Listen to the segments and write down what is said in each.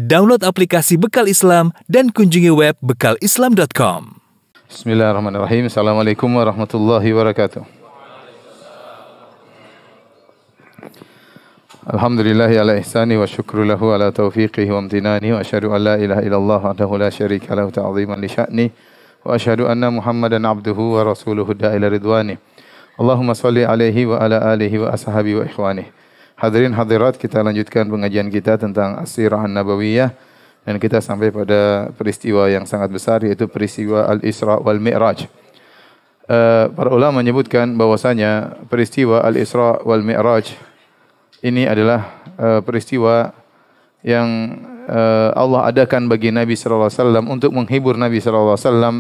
Download aplikasi Bekal Islam dan kunjungi web bekalislam.com. Bismillahirrahmanirrahim. Assalamualaikum warahmatullahi wabarakatuh. Alhamdulillahi ala ihsani wa syukru lahu ala taufiqihi wa amtinani wa asyhadu an la ilaha illallah wahdahu la syarika lahu ta'ziman li sya'ni wa asyhadu anna Muhammadan abduhu wa rasuluhu da'ila ridwani. Allahumma salli alaihi wa ala alihi wa ashabi wa ikhwani. Hadirin hadirat, kita lanjutkan pengajian kita tentang As-Sirah An-Nabawiyah dan kita sampai pada peristiwa yang sangat besar, yaitu peristiwa Al-Isra wal Mi'raj. Para ulama menyebutkan bahwasanya peristiwa Al-Isra wal Mi'raj ini adalah peristiwa yang Allah adakan bagi Nabi sallallahu alaihi wasallam untuk menghibur Nabi sallallahu alaihi wasallam,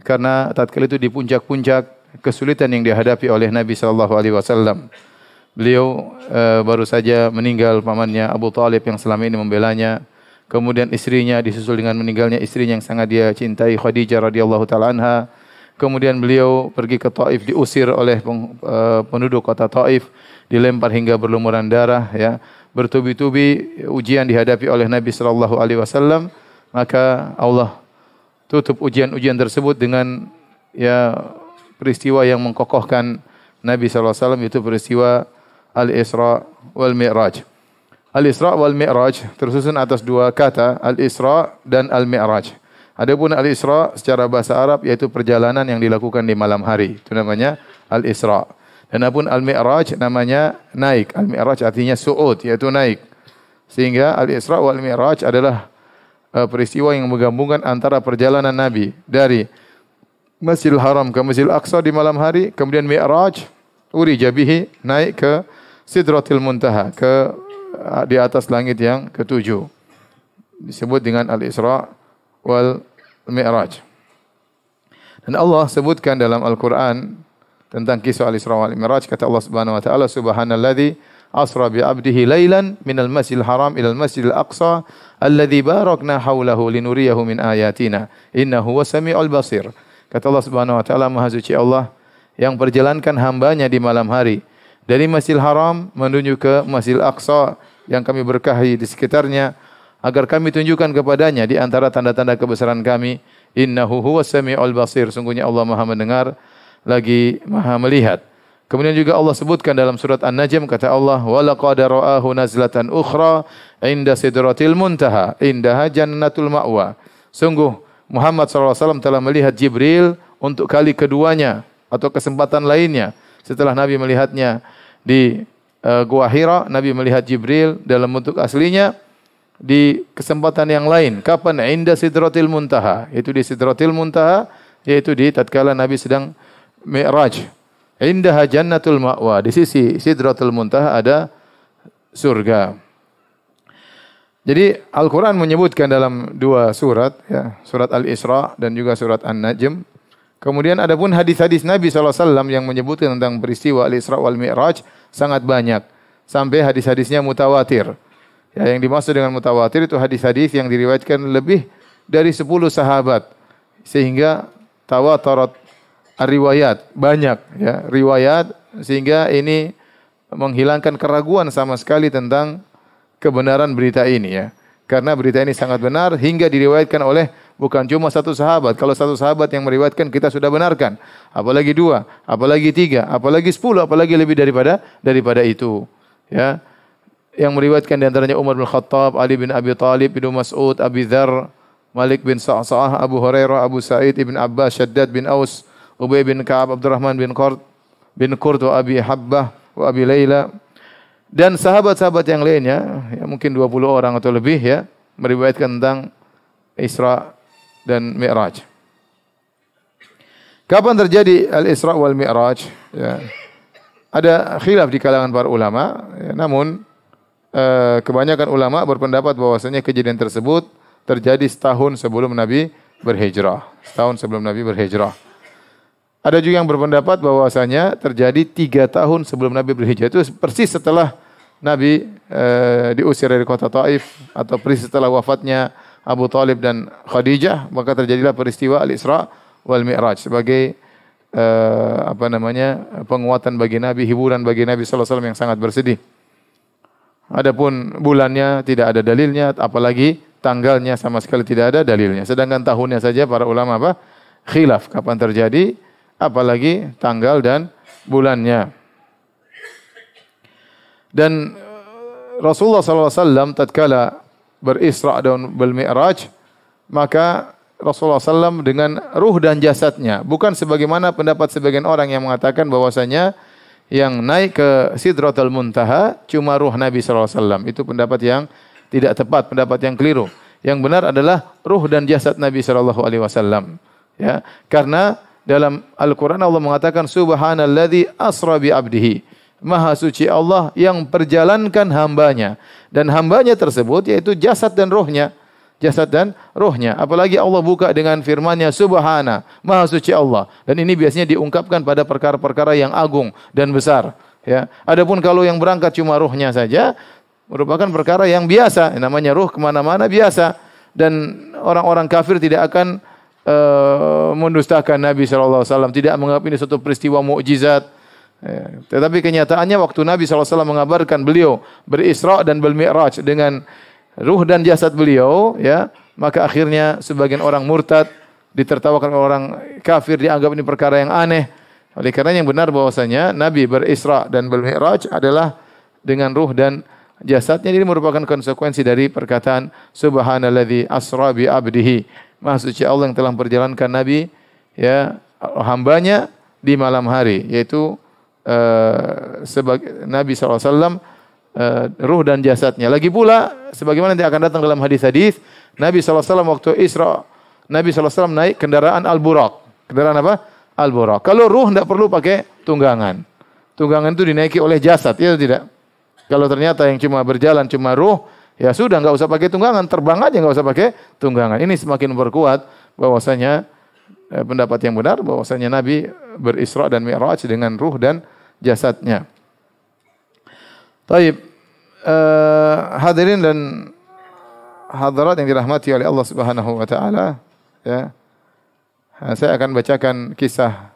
karena tatkala itu di puncak-puncak kesulitan yang dihadapi oleh Nabi sallallahu alaihi wasallam. Beliau baru saja meninggal pamannya Abu Talib yang selama ini membelanya. Kemudian istrinya disusul dengan meninggalnya istrinya yang sangat dia cintai, Khadijah radhiyallahu taala anha. Kemudian beliau pergi ke Taif, diusir oleh penduduk kota Taif, dilempar hingga berlumuran darah, ya. Bertubi-tubi ujian dihadapi oleh Nabi sallallahu alaihi wasallam, maka Allah tutup ujian-ujian tersebut dengan peristiwa yang mengkokohkan Nabi sallallahu alaihi wasallam, yaitu peristiwa Al-Isra wal Mi'raj. Al-Isra wal Mi'raj tersusun atas dua kata, Al-Isra dan Al-Mi'raj. Adapun Al-Isra secara bahasa Arab yaitu perjalanan yang dilakukan di malam hari, itu namanya Al-Isra. Dan adapun Al-Mi'raj namanya naik. Al-Mi'raj artinya su'ud, yaitu naik. Sehingga Al-Isra wal Mi'raj adalah peristiwa yang menggabungkan antara perjalanan Nabi dari Masjidil Haram ke Masjidil Aqsa di malam hari, kemudian Mi'raj, urija bihi, naik ke Sidratil Muntaha, di atas langit yang ketujuh. Disebut dengan Al-Isra wal Mi'raj. Dan Allah sebutkan dalam Al-Quran tentang kisah Al-Isra wal Mi'raj, kata Allah Subhanahu wa taala, subhanalladzi asra bi 'abdihi lailan minal masjidil haram ilal masjidil aqsa alladzi barakna haulahu linuriyahu min ayatina innahu wasami'ul basir. Kata Allah Subhanahu wa taala, Maha suci Allah yang perjalankan hambanya di malam hari dari Masjidil Haram menuju ke Masjidil Aqsa yang kami berkahi di sekitarnya, agar kami tunjukkan kepadanya di antara tanda-tanda kebesaran kami, innahu huwas sami'ul basir, sungguhnya Allah Maha mendengar lagi Maha melihat. Kemudian juga Allah sebutkan dalam surat An-Najm, kata Allah, wa laqad ra'ahu nazlatan ukhra 'inda sidratil muntaha indaha jannatul ma'wa. Sungguh Muhammad sallallahu alaihi wasallam telah melihat Jibril untuk kali keduanya atau kesempatan lainnya. Setelah Nabi melihatnya di Gua Hira, Nabi melihat Jibril dalam bentuk aslinya di kesempatan yang lain. Kapan? Inda Sidratil Muntaha. Itu di Sidratil Muntaha, yaitu di tatkala Nabi sedang Mi'raj. Indaha Jannatul Ma'wa. Di sisi Sidratul Muntaha ada surga. Jadi Al-Quran menyebutkan dalam dua surat, ya, surat Al-Isra dan juga surat An-Najm. Kemudian adapun hadis-hadis Nabi SAW yang menyebutkan tentang peristiwa Al-Isra wal Mi'raj sangat banyak. Sampai hadis-hadisnya mutawatir. Ya, yang dimaksud dengan mutawatir itu hadis-hadis yang diriwayatkan lebih dari 10 sahabat. Sehingga tawatarat riwayat, banyak, ya, riwayat, sehingga ini menghilangkan keraguan sama sekali tentang kebenaran berita ini, ya. Karena berita ini sangat benar hingga diriwayatkan oleh bukan cuma satu sahabat. Kalau satu sahabat yang meriwayatkan kita sudah benarkan. Apalagi dua, apalagi tiga, apalagi 10, apalagi lebih daripada itu. Ya. Yang meriwayatkan di antaranya Umar bin Khattab, Ali bin Abi Talib, Ibnu Mas'ud, Abi Dzar, Malik bin Sa'sa'ah, Abu Hurairah, Abu Sa'id, Ibn Abbas, Shaddad bin Aus, Ubay bin Ka'ab, Abdurrahman bin Qurt, wa Abi Habbah, wa Abi Layla. Dan sahabat-sahabat yang lainnya, ya, mungkin 20 orang atau lebih, ya, meriwayatkan tentang Isra dan Mi'raj. Kapan terjadi Al-Isra wal Mi'raj? Ya. Ada khilaf di kalangan para ulama, ya, namun kebanyakan ulama berpendapat bahwasanya kejadian tersebut terjadi setahun sebelum Nabi berhijrah. Setahun sebelum Nabi berhijrah. Ada juga yang berpendapat bahwasanya terjadi 3 tahun sebelum Nabi berhijrah. Itu persis setelah Nabi diusir dari kota Taif, atau persis setelah wafatnya Abu Talib dan Khadijah, maka terjadilah peristiwa Al-Isra wal Mi'raj sebagai penguatan bagi Nabi, hiburan bagi Nabi sallallahu alaihi wasallam yang sangat bersedih. Adapun bulannya tidak ada dalilnya, apalagi tanggalnya sama sekali tidak ada dalilnya. Sedangkan tahunnya saja para ulama apa? Khilaf kapan terjadi, apalagi tanggal dan bulannya. Dan Rasulullah SAW tatkala berisra dan bermi'raj, maka Rasulullah SAW dengan ruh dan jasadnya, bukan sebagaimana pendapat sebagian orang yang mengatakan bahwasanya yang naik ke Sidratul Muntaha cuma ruh Nabi SAW. Itu pendapat yang tidak tepat, pendapat yang keliru. Yang benar adalah ruh dan jasad Nabi SAW. Ya, karena dalam Al-Quran Allah mengatakan Subhanalladzi asra bi abdihi. Maha suci Allah yang perjalankan hambanya. Dan hambanya tersebut yaitu jasad dan rohnya. Jasad dan rohnya. Apalagi Allah buka dengan firman-Nya Subhana, Maha suci Allah. Dan ini biasanya diungkapkan pada perkara-perkara yang agung dan besar. Ya. Adapun kalau yang berangkat cuma rohnya saja, merupakan perkara yang biasa. Namanya ruh kemana-mana biasa. Dan orang-orang kafir tidak akan mendustakan Nabi SAW. Tidak menganggap ini suatu peristiwa mukjizat. Tetapi kenyataannya waktu Nabi SAW mengabarkan beliau berisra dan bermi'raj dengan ruh dan jasad beliau, ya, maka akhirnya sebagian orang murtad, ditertawakan orang kafir, dianggap ini perkara yang aneh. Oleh karena yang benar bahwasanya Nabi berisra dan bermi'raj adalah dengan ruh dan jasadnya. Ini merupakan konsekuensi dari perkataan Subhanalladzi asra bi abdihi. Maha suci Allah yang telah memperjalankan Nabi, ya, hambanya di malam hari, yaitu sebagai Nabi SAW, ruh dan jasadnya. Lagi pula, sebagaimana nanti akan datang dalam hadis-hadis, Nabi SAW waktu Isra, Nabi SAW naik kendaraan Al-Buraq. Kendaraan apa? Al-Buraq. Kalau ruh tidak perlu pakai tunggangan. Tunggangan itu dinaiki oleh jasad, ya tidak? Kalau ternyata yang cuma berjalan cuma ruh, ya sudah, nggak usah pakai tunggangan, terbang aja nggak usah pakai tunggangan. Ini semakin berkuat bahwasanya pendapat yang benar bahwasanya Nabi berisra dan mi'raj dengan ruh dan jasadnya. Taib, hadirin dan hadirat yang dirahmati oleh Allah Subhanahu wa taala, ya. Saya akan bacakan kisah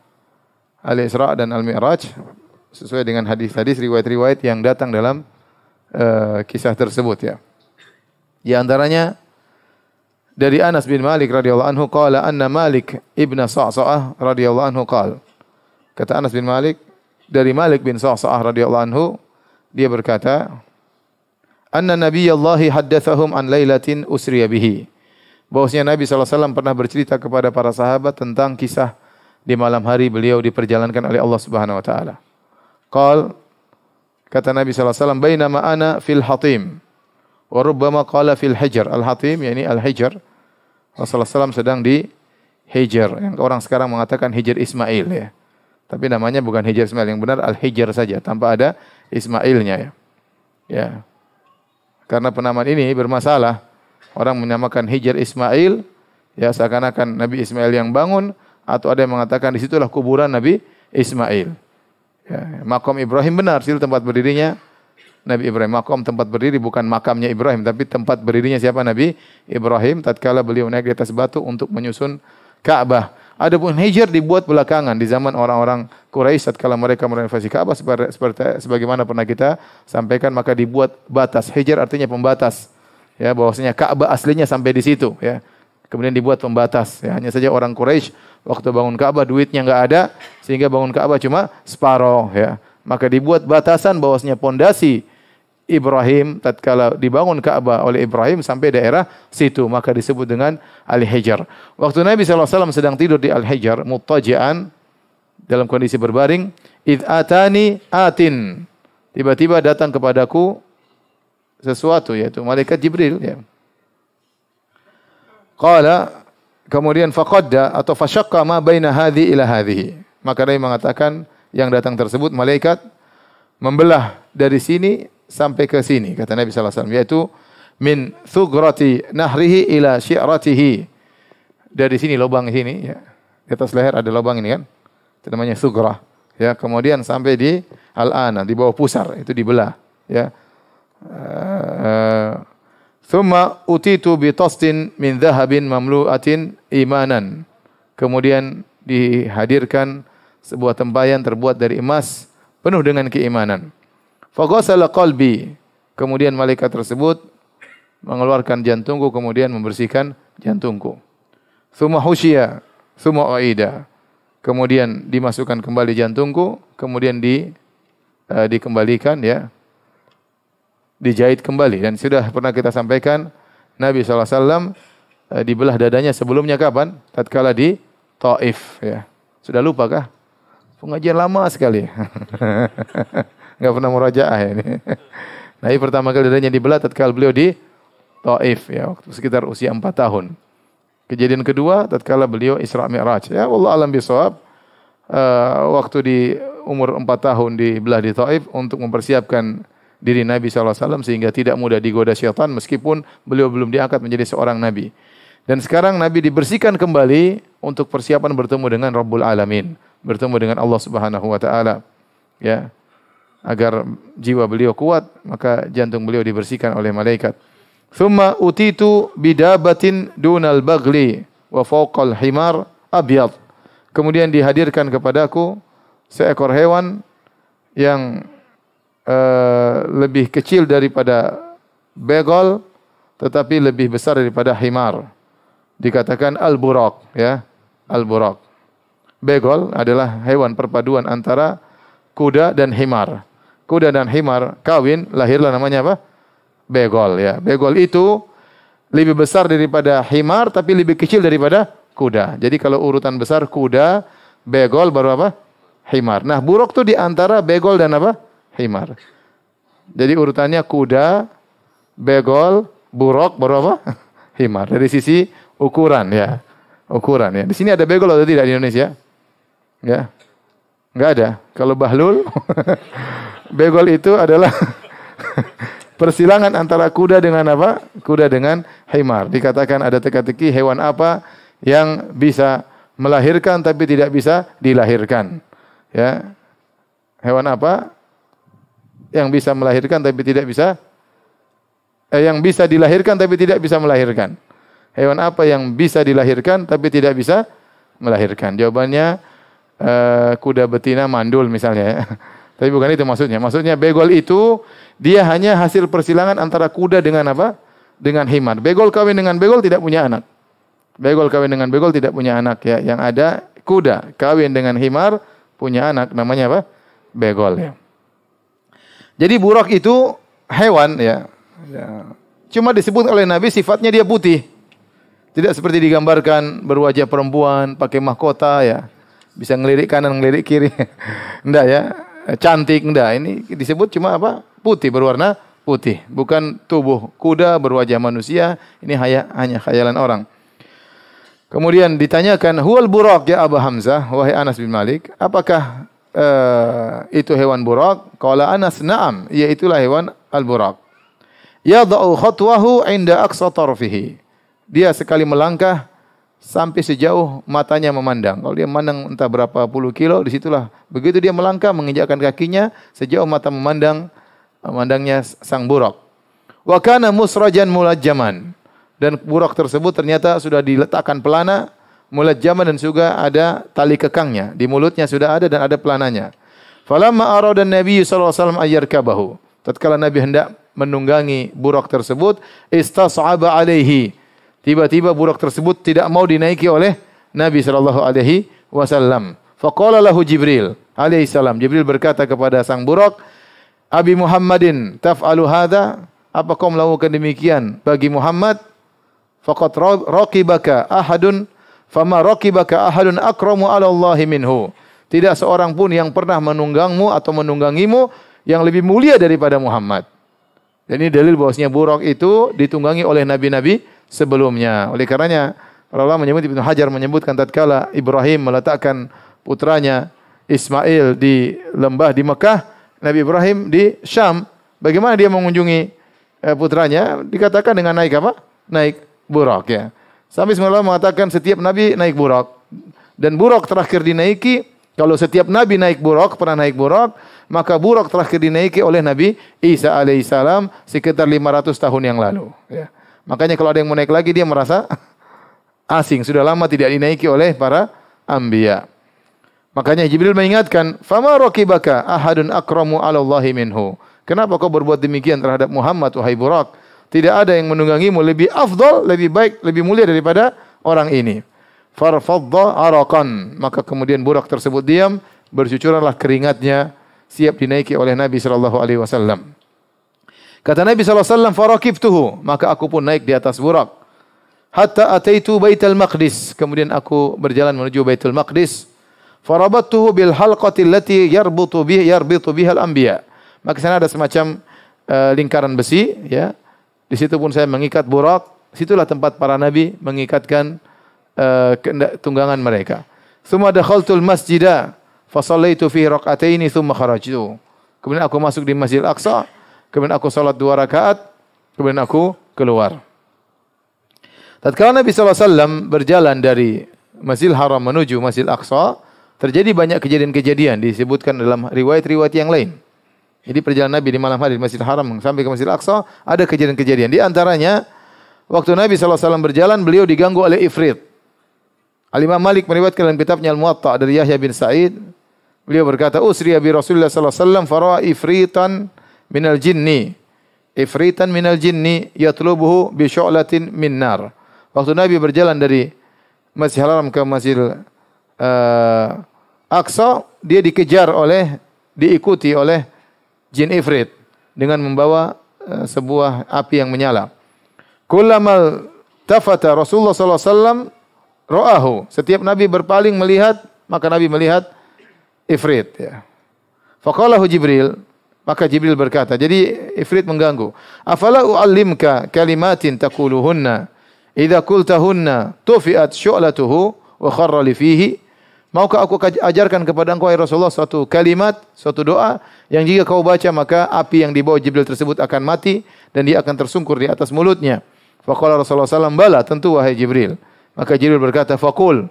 Al-Isra dan Al-Mi'raj sesuai dengan hadis-hadis riwayat-riwayat yang datang dalam kisah tersebut, ya. Di antaranya dari Anas bin Malik radhiyallahu anhu qala anna Malik ibn Sa'sa'ah radhiyallahu anhu qala. Kata Anas bin Malik dari Malik bin Sa'sa'ah radhiyallahu anhu, dia berkata, anna nabiyallahi haddatsahum an lailatin usriya bihi. Bahwasanya Nabi SAW pernah bercerita kepada para sahabat tentang kisah di malam hari beliau diperjalankan oleh Allah Subhanahu wa taala. Qal, kata Nabi SAW, bainama ana fil hatim wa rubbama qala fil hijr. Al-hatim yakni al-hijr. Rasulullah SAW sedang di hijr. Yang orang sekarang mengatakan hijr Ismail, ya. Tapi namanya bukan hijr Ismail, yang benar al-hijr saja tanpa ada Ismailnya, ya. Ya. Karena penamaan ini bermasalah. Orang menyamakan hijr Ismail, ya, seakan-akan Nabi Ismail yang bangun, atau ada yang mengatakan di situlah kuburan Nabi Ismail. Ya, makom Ibrahim benar, situ tempat berdirinya Nabi Ibrahim. Makom tempat berdiri bukan makamnya Ibrahim, tapi tempat berdirinya siapa? Nabi Ibrahim tatkala beliau naik di atas batu untuk menyusun Ka'bah. Adapun hijr dibuat belakangan di zaman orang-orang Quraisy tatkala mereka merenovasi Ka'bah seperti sebagaimana pernah kita sampaikan, maka dibuat batas. Hijr artinya pembatas. Ya, bahwasanya Ka'bah aslinya sampai di situ, ya. Kemudian dibuat pembatas, ya. Hanya saja orang Quraisy waktu bangun Ka'bah duitnya enggak ada sehingga bangun Ka'bah cuma separuh, ya. Maka dibuat batasan bahwasanya pondasi Ibrahim tatkala dibangun Ka'bah oleh Ibrahim sampai daerah situ, maka disebut dengan Al-Hijr. Waktu Nabi SAW sedang tidur di Al-Hijr, muttaji'an, dalam kondisi berbaring, idh atani atin, tiba-tiba datang kepadaku sesuatu, yaitu malaikat Jibril, ya. Qala, kemudian faqadda atau fashaqqa ma baina hadhi ila hadhihi. Maka Nabi mengatakan yang datang tersebut malaikat membelah dari sini sampai ke sini, kata Nabi SAW, yaitu min thugrati nahrihi ila syi'ratihi. Dari sini lubang sini, ya. Di atas leher ada lubang ini kan. Itu namanya thugrah, ya. Kemudian sampai di al-ana, di bawah pusar, itu dibelah, ya. Thumma utitu bi tastin min dhahabin mamlu'atin imanan. Kemudian dihadirkan sebuah tempayan terbuat dari emas penuh dengan keimanan. Faghasala qalbi. Kemudian malaikat tersebut mengeluarkan jantungku kemudian membersihkan jantungku. Tsumma husyiya, tsumma uida. Kemudian dimasukkan kembali jantungku, kemudian dikembalikan ya. Dijahit kembali dan sudah pernah kita sampaikan Nabi SAW dibelah dadanya sebelumnya kapan? Tatkala di Taif ya. Sudah lupa kah? Pengajian lama sekali. Enggak pernah murajaah ya ini. Nabi pertama kali dadanya dibelah tatkala beliau di Taif ya, waktu sekitar usia 4 tahun. Kejadian kedua tatkala beliau Isra Mi'raj ya, wallahu alam bisawab. Waktu di umur 4 tahun dibelah di Taif untuk mempersiapkan diri Nabi SAW sehingga tidak mudah digoda syaitan meskipun beliau belum diangkat menjadi seorang Nabi. Dan sekarang Nabi dibersihkan kembali untuk persiapan bertemu dengan Rabbul Alamin, bertemu dengan Allah Subhanahu wa taala. Ya. Agar jiwa beliau kuat, maka jantung beliau dibersihkan oleh malaikat. Tsumma utitu bidabatin dunal bagli wa fawqal himar abyad. Kemudian dihadirkan kepadaku seekor hewan yang lebih kecil daripada begol tetapi lebih besar daripada himar. Dikatakan al-buraq ya, al-buraq. Begol adalah hewan perpaduan antara kuda dan himar. Kuda dan himar kawin, lahirlah namanya apa? Begol ya. Begol itu lebih besar daripada himar tapi lebih kecil daripada kuda. Jadi kalau urutan besar kuda, begol baru apa? Himar. Nah, buraq itu di antara begol dan apa? Himar. Jadi urutannya kuda, begol, buraq baru apa? Himar. Dari sisi ukuran ya. Ukuran ya. Di sini ada begol atau tidak di Indonesia? Ya. Enggak ada. Kalau bahlul begol itu adalah persilangan antara kuda dengan apa? Kuda dengan himar. Dikatakan ada teka-teki hewan apa yang bisa melahirkan tapi tidak bisa dilahirkan. Ya. Hewan apa yang bisa melahirkan tapi tidak bisa yang bisa dilahirkan tapi tidak bisa melahirkan? Hewan apa yang bisa dilahirkan tapi tidak bisa melahirkan? Jawabannya kuda betina mandul misalnya ya. Tapi bukan itu maksudnya. Maksudnya begol itu dia hanya hasil persilangan antara kuda dengan apa? Dengan himar. Begol kawin dengan begol tidak punya anak. Begol kawin dengan begol tidak punya anak ya. Yang ada kuda kawin dengan himar punya anak, namanya apa? Begol ya. Jadi buraq itu hewan ya. Cuma disebut oleh Nabi sifatnya dia putih. Tidak seperti digambarkan berwajah perempuan, pakai mahkota ya. Bisa ngelirik kanan, ngelirik kiri. Enggak ya. Cantik enggak. Ini disebut cuma apa? Putih, berwarna putih. Bukan tubuh kuda berwajah manusia. Ini hanya khayalan orang. Kemudian ditanyakan, "Huwal buraq ya Abu Hamzah?" Wahai Anas bin Malik, apakah itu hewan buraq? Qala Anas, "Na'am." Iaitulah hewan al-buraq. Yada'u khatwahu 'inda aqsa tarfihi. Dia sekali melangkah sampai sejauh matanya memandang. Kalau dia memandang entah berapa puluh kilo, disitulah. Begitu dia melangkah, menginjakkan kakinya, sejauh mata memandangnya sang buraq. Wa kana musrajan mulajjaman. Dan buraq tersebut ternyata sudah diletakkan pelana, mulajjaman dan juga ada tali kekangnya. Di mulutnya sudah ada dan ada pelananya. Falamma arada Nabi sallallahu alaihi wasallam ayyarkabahu. Tatkala Nabi hendak menunggangi buraq tersebut, istas'aba alaihi. Tiba-tiba buraq tersebut tidak mau dinaiki oleh Nabi sallallahu alaihi wasallam. Faqala lahu Jibril alaihi salam. Jibril berkata kepada sang buraq, "Abi Muhammadin taf'alu hadza?" Apa kau melakukan demikian bagi Muhammad? Faqad raqibaka ahadun fama raqibaka ahadun akramu 'ala Allah minhu. Tidak seorang pun yang pernah menunggangmu atau menunggangimu yang lebih mulia daripada Muhammad. Dan ini dalil bahwasanya buraq itu ditunggangi oleh nabi-nabi sebelumnya. Oleh karenanya para ulama menyebut, Ibnu Hajar menyebutkan tatkala Ibrahim meletakkan putranya Ismail di lembah di Mekah, Nabi Ibrahim di Syam, bagaimana dia mengunjungi putranya? Dikatakan dengan naik apa? Naik buraq ya. Sampai semula mengatakan setiap nabi naik buraq. Dan buraq terakhir dinaiki, kalau setiap nabi naik buraq, pernah naik buraq, maka buraq terakhir dinaiki oleh Nabi Isa alaihissalam sekitar 500 tahun yang lalu ya. Makanya kalau ada yang mau naik lagi dia merasa asing, sudah lama tidak dinaiki oleh para anbiya. Makanya Jibril mengingatkan, "Fama raqibaka ahadun akramu 'ala Allahi minhu." Kenapa kau berbuat demikian terhadap Muhammad wahai buraq? Tidak ada yang menunggangimu lebih afdal, lebih baik, lebih mulia daripada orang ini. Farfadda araqan. Maka kemudian burak tersebut diam, bercucuranlah keringatnya, siap dinaiki oleh Nabi sallallahu alaihi wasallam. Kata Nabi sallallahu alaihi wasallam, farakibtuhu, maka aku pun naik di atas burak. Hatta ataitu Baitul Maqdis. Kemudian aku berjalan menuju Baitul Maqdis. Farabattuhu bil halqati allati yarbitu biha al-anbiya. Maka sana ada semacam lingkaran besi, ya. Di situ pun saya mengikat burak. Situlah tempat para nabi mengikatkan tunggangan mereka. Tsumma dakhaltul masjida fa shallaitu fihi rak'ataini tsumma kharajtu. Kemudian aku masuk di Masjidil Aqsa, kemudian aku salat 2 rakaat, kemudian aku keluar. Tatkala Nabi sallallahu alaihi wasallam berjalan dari Masjidil Haram menuju Masjidil Aqsa, terjadi banyak kejadian-kejadian disebutkan dalam riwayat-riwayat yang lain. Jadi perjalanan Nabi di malam hari di Masjidil Haram sampai ke Masjidil Aqsa ada kejadian-kejadian. Di antaranya waktu Nabi sallallahu alaihi wasallam berjalan, beliau diganggu oleh ifrit. Al-Imam Malik meriwayatkan dalam kitabnya Al-Muwatta dari Yahya bin Sa'id. Beliau berkata, "Usriya bi Rasulillah sallallahu alaihi wasallam fara'a ifritan minal jinni. Ifritan minal jinni yatlubuhu bi syu'latin min nar." Waktu Nabi berjalan dari Masjidil Haram ke Masjidil Aqsa, dia diikuti oleh jin ifrit dengan membawa sebuah api yang menyala. Kullamal tafata Rasulullah sallallahu alaihi wasallam ra'ahu. Setiap Nabi berpaling melihat, maka Nabi melihat ifrit, ya. Faqalahu Jibril, maka Jibril berkata, jadi ifrit mengganggu. Afala u'allimka kalimatin taquluhunna idza qultahunna tufiat syu'latuhu wa kharra li fihi. Maukah aku ajarkan kepada engkau ya Rasulullah suatu kalimat, suatu doa yang jika kau baca maka api yang dibawa Jibril tersebut akan mati dan dia akan tersungkur di atas mulutnya. Faqala Rasulullah sallallahu alaihi wasallam, bala, tentu wahai Jibril. Maka Jibril berkata, faqul,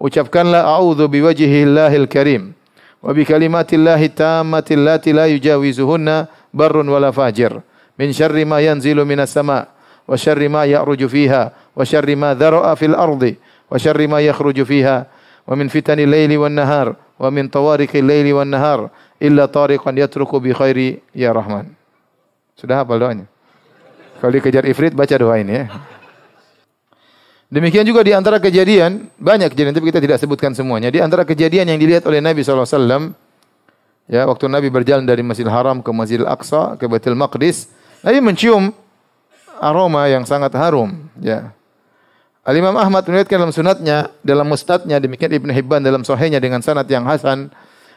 ucapkanlah a'udzu biwajhillahil karim wa bi kalimatillahi tammati allati la yujawizuhunna barrun wala fajir min syarri ma yanzilu minas sama' wa syarri ma ya'ruju fiha wa syarri ma dhara'a fil ardi wa syarri ma yakhruju fiha wa min fitanil laili wan nahar wa min tawariqil laili wan nahar illa tariqan yatruku bi khairi ya Rahman. Sudah hafal doanya? Kalau dikejar ifrit baca doa ini, ya. Demikian juga di antara kejadian, banyak kejadian tapi kita tidak sebutkan semuanya. Di antara kejadian yang dilihat oleh Nabi sallallahu alaihi wasallam, ya, waktu Nabi berjalan dari Masjidil Haram ke Masjidil Aqsa ke Baitul Maqdis, Nabi mencium aroma yang sangat harum, ya. Al-Imam Ahmad meriwayatkan dalam sunatnya, dalam musnadnya, demikian Ibnu Hibban dalam sahihnya dengan sanad yang hasan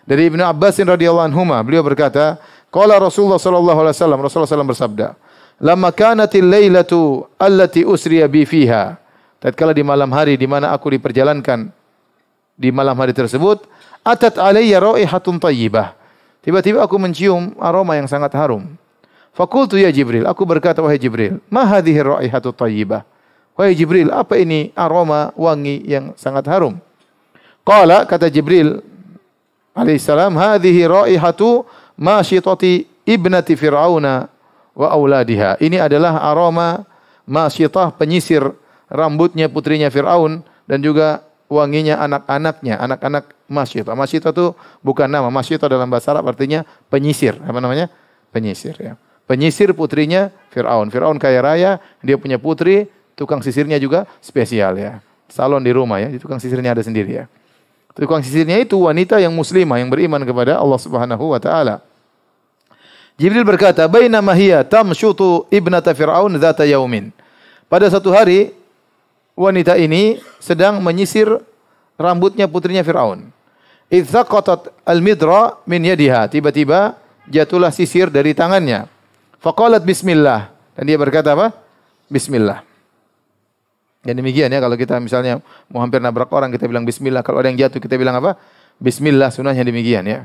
dari Ibnu Abbas radhiyallahu anhuma, beliau berkata, qala Rasulullah sallallahu alaihi wasallam, Rasulullah sallallahu bersabda, "Lamma kanatil lailatu allati usriya bi fiha." Tatkala di malam hari di mana aku diperjalankan di malam hari tersebut, atat alayya raihatun thayyibah. Tiba-tiba aku mencium aroma yang sangat harum. Faqultu ya Jibril, aku berkata wahai Jibril, ma hadhihi raihatu thayyibah? Wahai Jibril, apa ini aroma wangi yang sangat harum? Qala, kata Jibril alaihissalam, hadhihi raihatu masyitati ibnati Fir'auna wa auladiha. Ini adalah aroma masyitah, penyisir rambutnya putrinya Fir'aun dan juga wanginya anak-anaknya, anak-anak masyitah. Masyitah itu bukan nama, masyitah dalam bahasa Arab artinya penyisir. Apa namanya? Penyisir, ya. Penyisir putrinya Fir'aun. Fir'aun kaya raya, dia punya putri, tukang sisirnya juga spesial, ya. Salon di rumah, ya, di tukang sisirnya ada sendiri, ya. Tukang sisirnya itu wanita yang muslimah yang beriman kepada Allah Subhanahu wa taala. Jibril berkata, "Bainama hiya tamshutu ibnata Fir'aun dzata yaumin." Pada satu hari wanita ini sedang menyisir rambutnya putrinya Fir'aun. Idz saqatat al-midra min yadiha. Tiba-tiba jatuhlah sisir dari tangannya. Faqalat bismillah. Dan dia berkata apa? Bismillah. Dan demikian, ya, kalau kita misalnya mau hampir nabrak orang kita bilang bismillah, kalau ada yang jatuh kita bilang apa? Bismillah, sunnahnya demikian, ya.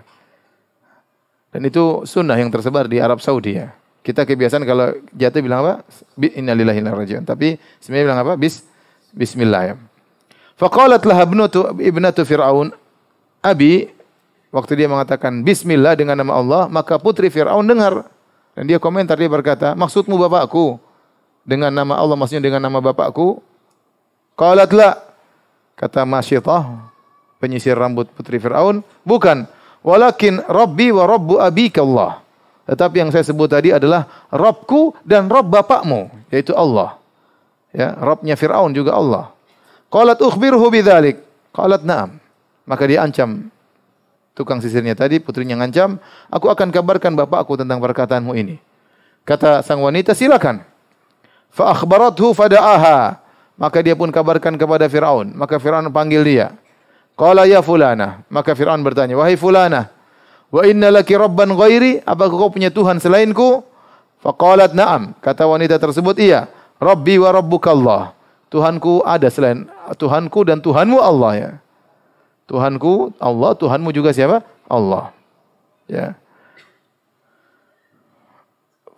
Dan itu sunnah yang tersebar di Arab Saudi, ya. Kita kebiasaan kalau jatuh bilang apa? Innalillahi wa inna ilaihi raji'un. Tapi sebenarnya bilang apa? Bismillah, ya. Faqalat laha ibnatu Fir'aun, abi, waktu dia mengatakan bismillah dengan nama Allah, maka putri Fir'aun dengar. Dan dia komentar, dia berkata, maksudmu bapakku? Dengan nama Allah, maksudnya dengan nama bapakku? Qalat la, kata masyitah, penyisir rambut putri Fir'aun, bukan. Walakin Rabbi wa Rabbu abika Allah. Tetapi yang saya sebut tadi adalah Rabbku dan Rabb bapakmu, yaitu Allah. Ya, Rabbnya Fir'aun juga Allah. Qalat ukhbirhu bidzalik. Qalat na'am. Maka dia ancam tukang sisirnya tadi, putrinya ngancam, aku akan kabarkan bapakku tentang perkataanmu ini. Kata sang wanita, silakan. Fa akhbarathu fada'aha. Maka dia pun kabarkan kepada Fir'aun. Maka Fir'aun panggil dia. Qala ya fulana. Maka Fir'aun bertanya, wahai fulana, wa inna laki rabban ghairi, apakah kau punya Tuhan selainku? Faqalat na'am. Kata wanita tersebut, iya. Rabbi wa rabbukallah. Tuhanku ada selain Tuhanku dan Tuhanmu Allah ya. Tuhanku Allah, Tuhanmu juga siapa? Allah. Ya.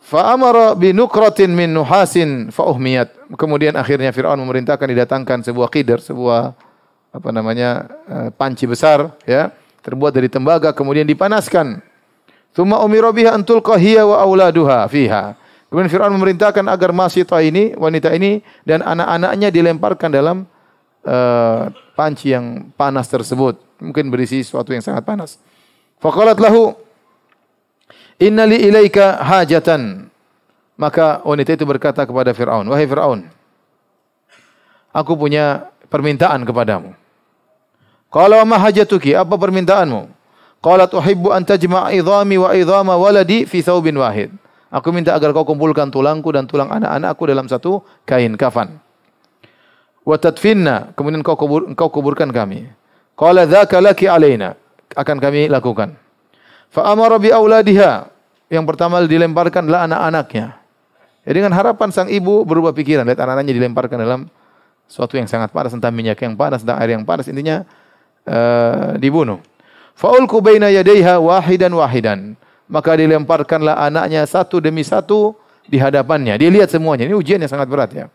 Fa amara bi nukratin min nuhasin fa uhmiyat. Kemudian akhirnya Firaun memerintahkan didatangkan sebuah qidr, sebuah panci besar ya, terbuat dari tembaga kemudian dipanaskan. Tsumma umira biha an tulqa hiya wa auladuha fiha. Kemudian Firaun memerintahkan agar Masitah ini, wanita ini dan anak-anaknya dilemparkan dalam panci yang panas tersebut. Mungkin berisi sesuatu yang sangat panas. Faqalat lahu inna li ilaika hajatan. Maka wanita itu berkata kepada Firaun, wahai Firaun, aku punya permintaan kepadamu. Qala wa ma hajatuki? Apa permintaanmu? Qalat uhibbu an tajma'a idhami wa idhama waladi fi thawbin wahid. Aku minta agar kau kumpulkan tulangku dan tulang anak-anakku dalam satu kain kafan. Wa tadfinna, kemudian kau kuburkan kami. Qala dzaka laki alaina, akan kami lakukan. Fa amara bi auladiha, yang pertama dilemparkanlah anak-anaknya. Ya, dengan harapan sang ibu berubah pikiran, lihat anak-anaknya dilemparkan dalam sesuatu yang sangat panas, entah minyak yang panas, entah air yang panas, intinya dibunuh. Faulku baina yadayha wahidan. Maka dilemparkanlah anaknya satu demi satu di hadapannya. Dia lihat semuanya. Ini ujian yang sangat berat ya.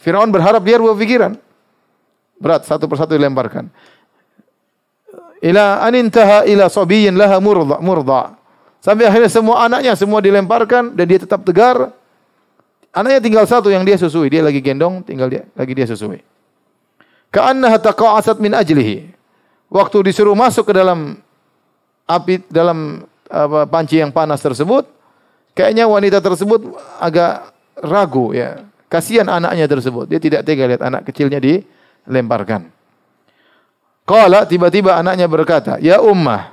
Firaun berharap dia berubah pikiran. Berat, satu persatu dilemparkan. Ila anintaha ila sabiyyin laha murda. Sampai akhirnya semua anaknya semua dilemparkan dan dia tetap tegar. Anaknya tinggal satu yang dia susui. Dia lagi gendong, lagi dia susui. Ka'annaha taqa'asat min ajlihi. Waktu disuruh masuk ke dalam api, dalam panci yang panas tersebut, kayaknya wanita tersebut agak ragu ya. Kasihan anaknya tersebut. Dia tidak tega lihat anak kecilnya dilemparkan. Qala, tiba-tiba anaknya berkata, ya ummah,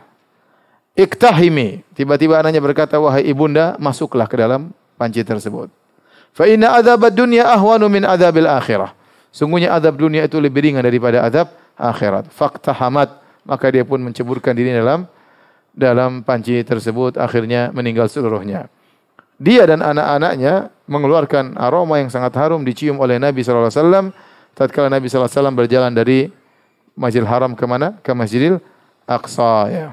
iktahimi. Tiba-tiba anaknya berkata, wahai ibunda, masuklah ke dalam panci tersebut. Fa inna adzabad dunya ahwanu min adzabil akhirah. Sungguhnya azab dunia itu lebih ringan daripada azab akhirat. Faqtahamat, maka dia pun menceburkan diri dalam panci tersebut, akhirnya meninggal seluruhnya. Dia dan anak-anaknya mengeluarkan aroma yang sangat harum, dicium oleh Nabi sallallahu alaihi wasallam tatkala Nabi sallallahu alaihi wasallam berjalan dari Masjidil Haram ke mana? Ke Masjidil Aqsa ya.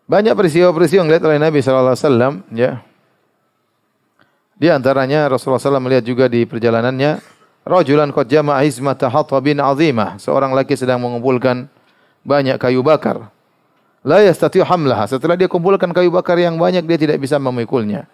Banyak peristiwa-peristiwa yang dilihat oleh Nabi sallallahu alaihi wasallam ya. Di antaranya Rasulullah SAW melihat juga di perjalanannya rajulan qad jama'a hizmata hatabin 'azimah, seorang laki sedang mengumpulkan banyak kayu bakar. La yastati' hamlaha, setelah dia kumpulkan kayu bakar yang banyak dia tidak bisa memikulnya.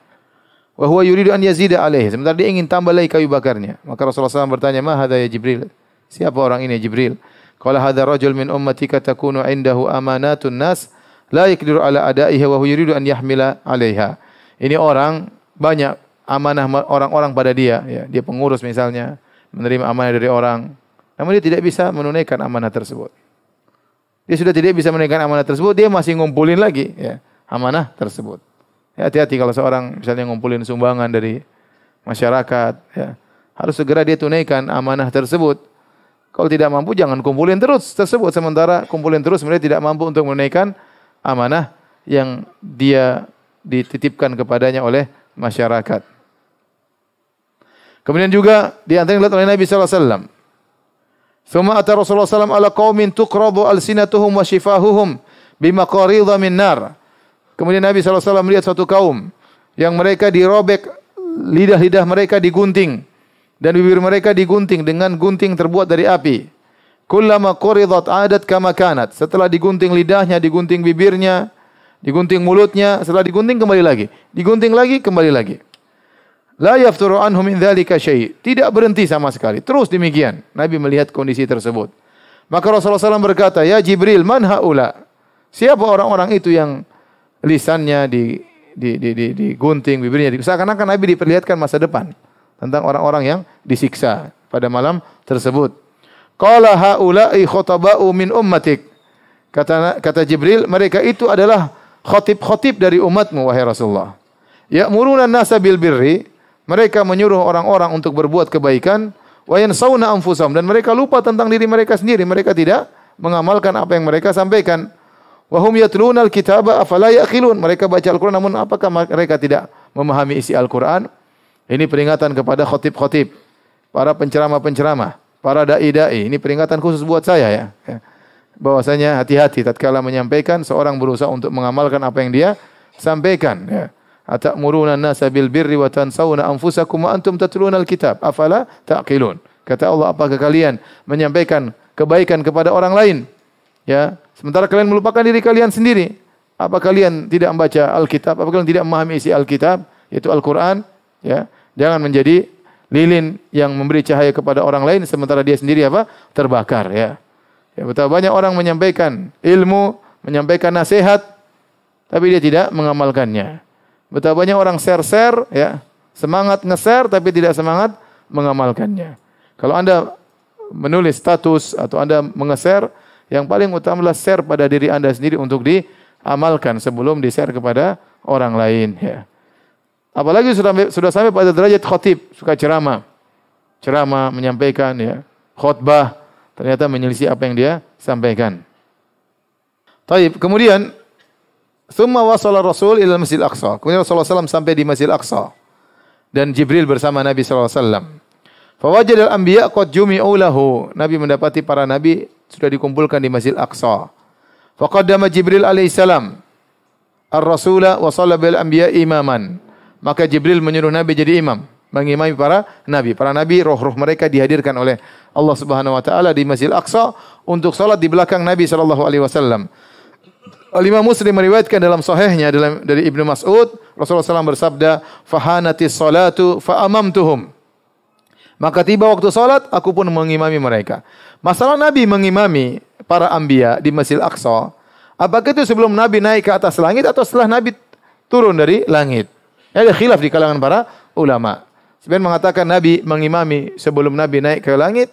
Wa huwa yuridu an yazida alaihi, sementara dia ingin tambah lagi kayu bakarnya. Maka Rasulullah SAW bertanya, "Ma hadza ya Jibril?" Siapa orang ini Jibril? Qala hadza rajul min ummatika takunu 'indahu amanatun nas la yaqdiru ala ada'iha wa huwa yuridu an yahmila 'alaiha. Ini orang banyak amanah orang-orang pada dia ya. Dia pengurus misalnya, menerima amanah dari orang, namun dia tidak bisa menunaikan amanah tersebut. Dia sudah tidak bisa menunaikan amanah tersebut, dia masih ngumpulin lagi ya amanah tersebut. Ya, hati-hati kalau seorang misalnya ngumpulin sumbangan dari masyarakat ya, harus segera dia tunaikan amanah tersebut. Kalau tidak mampu jangan kumpulin terus tersebut, sementara kumpulin terus mereka tidak mampu untuk menunaikan amanah yang dia dititipkan kepadanya oleh masyarakat. Kemudian juga di antara yang dilihat oleh Nabi sallallahu alaihi wasallam. Tsumma ata Rasulullah sallallahu alaihi wasallam ala qaumin tuqradu alsinatuhum wa shifahuhum bimaqaridha min nar. Kemudian Nabi sallallahu alaihi wasallam melihat suatu kaum yang mereka dirobek, lidah-lidah mereka digunting dan bibir mereka digunting dengan gunting terbuat dari api. Kullama quridat adat kama kanat. Setelah digunting lidahnya, digunting bibirnya, digunting mulutnya, setelah digunting kembali lagi, digunting lagi kembali lagi. La yafturu anhu min dzalika syai'. Tidak berhenti sama sekali. Terus demikian. Nabi melihat kondisi tersebut. Maka Rasulullah SAW berkata, "Ya Jibril, man haula?" Siapa orang-orang itu yang lisannya digunting, bibirnya seakan-akan Nabi diperlihatkan masa depan tentang orang-orang yang disiksa pada malam tersebut. Qala haula'i khutaba'u min ummatik. Kata Jibril, mereka itu adalah khatib-khatib dari umatmu wahai Rasulullah. Ya'muruna an-nasa bil birri, mereka menyuruh orang-orang untuk berbuat kebaikan, wa yansawna anfusahum, dan mereka lupa tentang diri mereka sendiri, mereka tidak mengamalkan apa yang mereka sampaikan. Wa hum yatluna al-kitaba afala ya'qilun, mereka baca Al-Qur'an namun apakah mereka tidak memahami isi Al-Qur'an? Ini peringatan kepada khatib-khatib, para penceramah-penceramah, para dai-dai. Ini peringatan khusus buat saya ya. Bahwasanya hati-hati tatkala menyampaikan, seorang berusaha untuk mengamalkan apa yang dia sampaikan ya. Atamuruna an-nasa bil birri wa tansawna anfusakum wa antum tatluna al-kitab afala taqilun. Kata Allah, apakah kalian menyampaikan kebaikan kepada orang lain ya, sementara kalian melupakan diri kalian sendiri? Apa kalian tidak membaca Alkitab? Apa kalian tidak memahami isi Alkitab, yaitu Al-Qur'an ya? Jangan menjadi lilin yang memberi cahaya kepada orang lain sementara dia sendiri apa? Terbakar ya. Ya, betapa banyak orang menyampaikan ilmu, menyampaikan nasihat, tapi dia tidak mengamalkannya. Betapa banyak orang share-share ya, semangat nge-share tapi tidak semangat mengamalkannya. Kalau Anda menulis status atau Anda menge-share, yang paling utama adalah share pada diri Anda sendiri untuk diamalkan sebelum di-share kepada orang lain ya. Apalagi sudah sampai pada derajat khatib, suka ceramah menyampaikan ya, khutbah, ternyata menyelisih apa yang dia sampaikan. Taib, kemudian thumma wasala Rasul ila Masjid Aqsa. Kemudian Rasulullah SAW sampai di Masjid Aqsa dan Jibril bersama Nabi SAW. Fawajadal anbiya qad jumi'u lahu. Nabi mendapati para nabi sudah dikumpulkan di Masjid Aqsa. Faqaddama Jibril alaihissalam ar-rasula wa shalla bil anbiya imaman. Maka Jibril menyuruh Nabi jadi imam, mengimami para nabi. Para nabi roh-roh mereka dihadirkan oleh Allah Subhanahu wa taala di Masjid Aqsa untuk salat di belakang Nabi sallallahu alaihi wasallam. Al-Imam Muslim meriwayatkan dalam sahihnya dari Ibnu Mas'ud, Rasulullah SAW bersabda, "Fahanatis salatu fa amamtuhum." Maka tiba waktu salat, aku pun mengimami mereka. Masalah Nabi mengimami para anbiya di Masjid Aqsa, apakah itu sebelum Nabi naik ke atas langit atau setelah Nabi turun dari langit? Ada khilaf di kalangan para ulama. Sebagian mengatakan Nabi mengimami sebelum Nabi naik ke langit,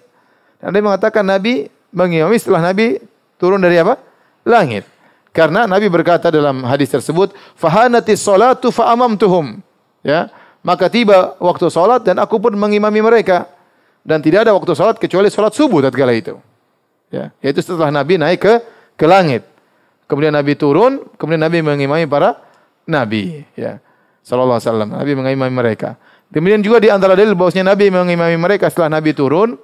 dan ada yang mengatakan Nabi mengimami setelah Nabi turun dari apa? Langit. Karena Nabi berkata dalam hadis tersebut, "Fahanatis salatu fa amamtuhum." Ya, maka tiba waktu salat dan aku pun mengimami mereka. Dan tidak ada waktu salat kecuali salat subuh tatkala itu. Ya, yaitu setelah Nabi naik ke langit. Kemudian Nabi turun, kemudian Nabi mengimami para nabi, ya. Sallallahu alaihi wasallam. Nabi mengimami mereka. Kemudian juga di antara dalil bahwasanya Nabi mengimami mereka setelah Nabi turun,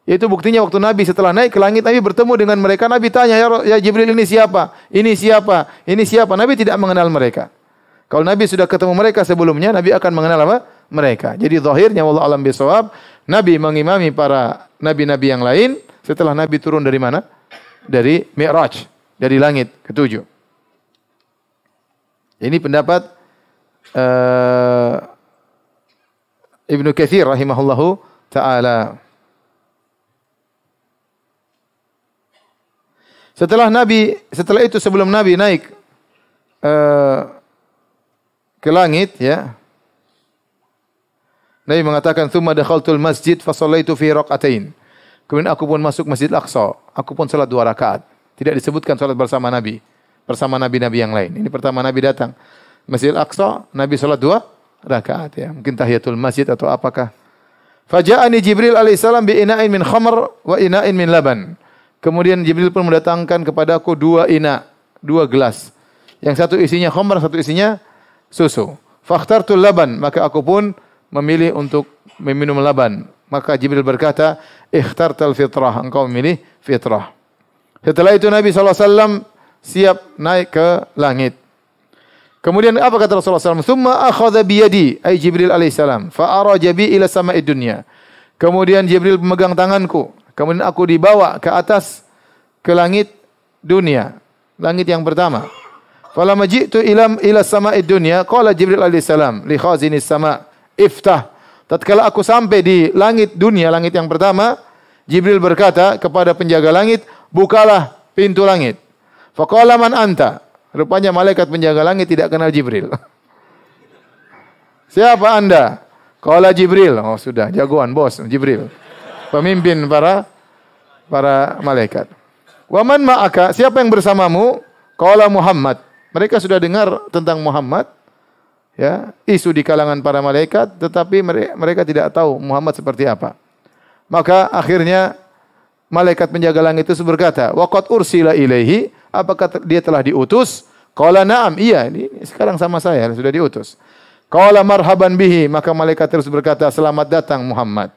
yaitu buktinya waktu Nabi setelah naik ke langit, Nabi bertemu dengan mereka. Nabi tanya, ya Jibril, ini siapa? Ini siapa? Ini siapa? Nabi tidak mengenal mereka. Kalau Nabi sudah ketemu mereka sebelumnya, Nabi akan mengenal apa? Mereka. Jadi zahirnya wallahu alam bisawab, Nabi mengimami para nabi-nabi yang lain setelah Nabi turun dari mana? Dari Mi'raj, dari langit ketujuh. Ini pendapat Ibnu Katsir rahimahullahu ta'ala. Setelah itu sebelum Nabi naik ke langit, ya, Nabi mengatakan, "Tsumma dakhaltul masjid fa shallaitu fi rak'atain." Kemudian aku pun masuk Masjid Aqsa, aku pun salat 2 rakaat. Tidak disebutkan salat bersama Nabi, bersama nabi-nabi yang lain. Ini pertama Nabi datang Masjid Aqsa, Nabi salat 2 rakaat, ya. Mungkin tahiyatul masjid atau apakah. Faja'ani Jibril alaihissalam bi ina'in min khamr wa ina'in min laban. Kemudian Jibril pun mendatangkan kepadaku 2 gelas. Yang satu isinya khamr, satu isinya susu. Fakhtartul laban, maka aku pun memilih untuk meminum laban. Maka Jibril berkata, "Ikhtartal fitrah," engkau memilih fitrah. Setelah itu Nabi SAW siap naik ke langit. Kemudian apa kata Rasulullah SAW? "Tsumma akhadha biyadi," ay Jibril alaihissalam, "fa araja bi ila sama'id dunya." Kemudian Jibril memegang tanganku. Kemudian aku dibawa ke atas ke langit dunia, langit yang pertama. Falamma ji'tu ila sama'id dunya, qala Jibril alaihissalam li khazinis sama', "Iftah." Tatkala aku sampai di langit dunia, langit yang pertama, Jibril berkata kepada penjaga langit, "Bukalah pintu langit." Faqala man anta? Rupanya malaikat penjaga langit tidak kenal Jibril. Siapa Anda? Qala Jibril. Oh sudah, jagoan bos Jibril. Pemimpin para malaikat. Wa man ma'aka? Siapa yang bersamamu? Qala Muhammad. Mereka sudah dengar tentang Muhammad, ya, isu di kalangan para malaikat, tetapi mereka tidak tahu Muhammad seperti apa. Maka akhirnya malaikat penjaga langit itu berkata, "Wa qad ursila ilaihi?" Apakah dia telah diutus? Qala na'am, iya, ini sekarang sama saya sudah diutus. Qala marhaban bihi, maka malaikat terus berkata, "Selamat datang Muhammad."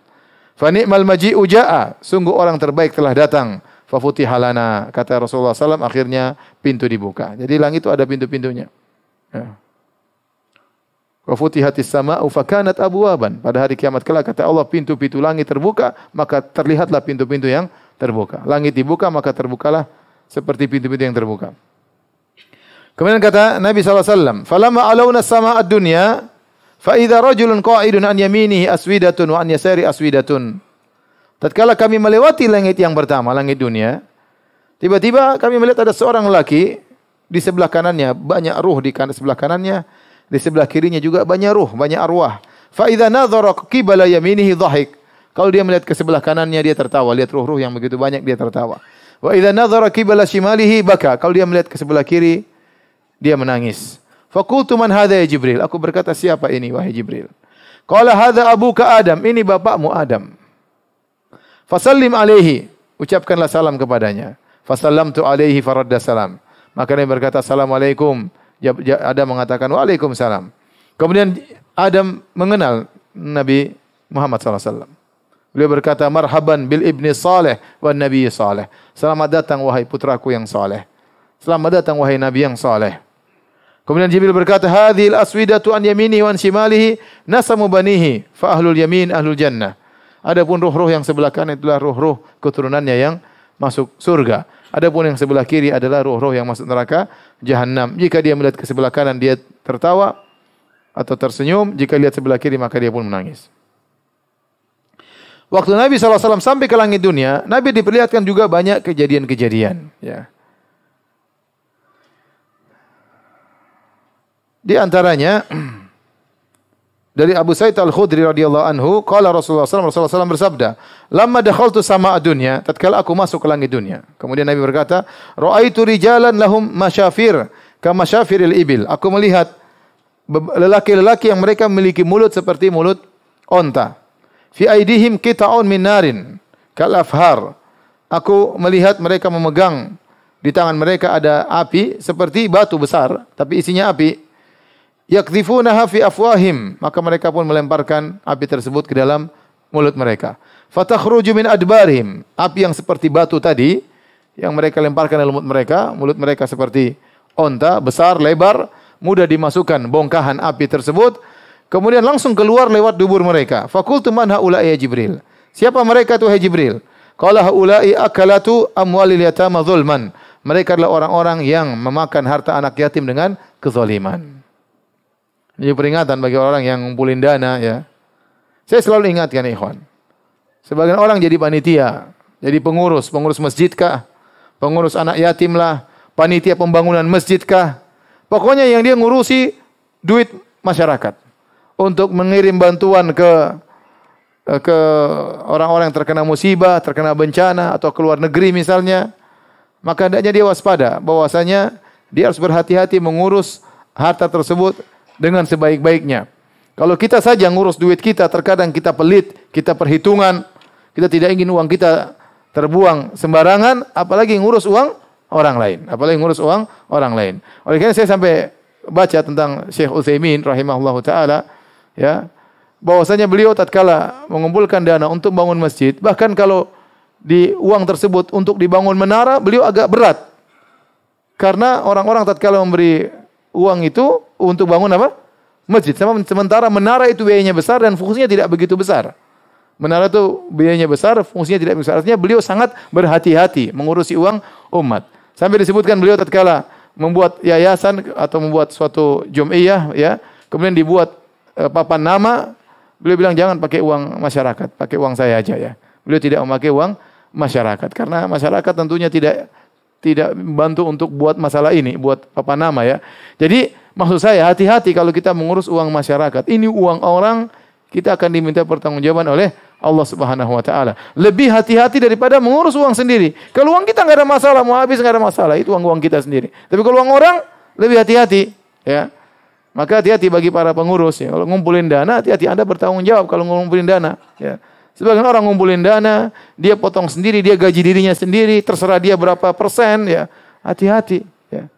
Fa ni'mal maji'u ja'a, sungguh orang terbaik telah datang. Fa futiha lana, kata Rasulullah SAW, akhirnya pintu dibuka. Jadi langit itu ada pintu-pintunya. Ya. Wa futihatis sama'u fa kanat abwaban. Pada hari kiamat kelak kata Allah, pintu-pintu langit terbuka, maka terlihatlah pintu-pintu yang terbuka. Langit dibuka, maka terbukalah seperti pintu-pintu yang terbuka. Kemudian kata Nabi SAW, "Falamma alawna as-sama'a ad-dunya, fa idza rajulun qa'idun an yaminihi aswidatun wa an yasari aswidatun." Tatkala kami melewati langit yang pertama, langit dunia, tiba-tiba kami melihat ada seorang lelaki di sebelah kanannya banyak ruh, di sebelah kanannya, di sebelah kirinya juga banyak ruh, banyak arwah. Fa idza nadhara qibala yaminihi dhahik. Kalau dia melihat ke sebelah kanannya dia tertawa, lihat ruh-ruh yang begitu banyak dia tertawa. Wa idza nadhara qibala shimalihi baka. Kalau dia melihat ke sebelah kiri dia menangis. Faqultu man hadha ya Jibril? Aku berkata, siapa ini wahai Jibril? Qala hadha abuka Adam, ini bapakmu Adam. Fasallim alaihi, ucapkanlah salam kepadanya. Fasallamtu alaihi faradda salam. Maka dia berkata assalamualaikum. Adam mengatakan waalaikumsalam. Kemudian Adam mengenal Nabi Muhammad SAW. Beliau berkata marhaban bil ibni saleh wan nabi saleh. Selamat datang wahai putraku yang saleh. Selamat datang wahai nabi yang saleh. Kemudian Jibril berkata hadhil aswidatu an yaminihi wa an shimalihi nasamu banihi fa ahlul yamin ahlul jannah. Adapun ruh-ruh yang sebelah kanan itulah ruh-ruh keturunannya yang masuk surga. Adapun yang sebelah kiri adalah ruh-ruh yang masuk neraka jahanam. Jika dia melihat ke sebelah kanan dia tertawa atau tersenyum, jika lihat sebelah kiri maka dia pun menangis. Waktu Nabi SAW sampai ke langit dunia, Nabi diperlihatkan juga banyak kejadian-kejadian. Ya. Di antaranya dari Abu Sa'id Al-Khudri radhiyallahu anhu, qala Rasulullah SAW bersabda, "Lamma dakhaltu sama'a dunya," tatkala aku masuk ke langit dunia. Kemudian Nabi berkata, "Ra'aitu rijalan lahum masyafir kama syafiril ibil." Aku melihat lelaki-lelaki yang mereka memiliki mulut seperti mulut onta. Fi aidihim qita'un min narin kal afhar. Aku melihat mereka memegang di tangan mereka ada api seperti batu besar tapi isinya api. Yakdhifunaha fi afwahim, maka mereka pun melemparkan api tersebut ke dalam mulut mereka. Fatakhruju min adbarihim, api yang seperti batu tadi yang mereka lemparkan dalam mulut mereka seperti onta, besar, lebar, mudah dimasukkan bongkahan api tersebut, kemudian langsung keluar lewat dubur mereka. Faqultu man haula'i ya Jibril? Siapa mereka tuh hai Jibril? Qala haula'i akalatu amwalil yatama zulman. Mereka adalah orang-orang yang memakan harta anak yatim dengan kezaliman. Ini peringatan bagi orang yang ngumpulin dana ya. Saya selalu ingatkan ikhwan. Sebagian orang jadi panitia, jadi pengurus masjid kah, pengurus anak yatim lah, panitia pembangunan masjid kah. Pokoknya yang dia ngurusi duit masyarakat untuk mengirim bantuan ke orang-orang yang terkena musibah, terkena bencana atau ke luar negeri misalnya. Maka hendaknya dia waspada bahwasanya dia harus berhati-hati mengurus harta tersebut dengan sebaik-baiknya. Kalau kita saja ngurus duit kita, terkadang kita pelit, kita perhitungan, kita tidak ingin uang kita terbuang sembarangan, apalagi ngurus uang orang lain. Oleh karena saya sampai baca tentang Syekh Utsaimin rahimahullahu taala ya, bahwasanya beliau tatkala mengumpulkan dana untuk bangun masjid, bahkan kalau di uang tersebut untuk dibangun menara, beliau agak berat. Karena orang-orang tatkala memberi uang itu untuk bangun apa? Masjid. Sementara menara itu biayanya besar dan fungsinya tidak begitu besar. Menara itu biayanya besar, fungsinya tidak besar. Artinya beliau sangat berhati-hati mengurusi uang umat. Sampai disebutkan beliau tatkala membuat yayasan atau membuat suatu jum'iyah ya, kemudian dibuat papan nama, beliau bilang jangan pakai uang masyarakat, pakai uang saya aja ya. Beliau tidak memakai uang masyarakat karena masyarakat tentunya tidak tidak bantu untuk buat masalah ini, buat apa nama ya. Jadi maksud saya hati-hati kalau kita mengurus uang masyarakat. Ini uang orang, kita akan diminta pertanggungjawaban oleh Allah Subhanahu wa taala. Lebih hati-hati daripada mengurus uang sendiri. Kalau uang kita enggak ada masalah, mau habis enggak ada masalah, itu uang kita sendiri. Tapi kalau uang orang lebih hati-hati, ya. Maka hati-hati bagi para pengurus ya. Kalau ngumpulin dana, hati-hati Anda bertanggung jawab kalau ngumpulin dana, ya. Sebagian orang ngumpulin dana, dia potong sendiri, dia gaji dirinya sendiri, terserah dia berapa persen, ya. Hati-hati, ya.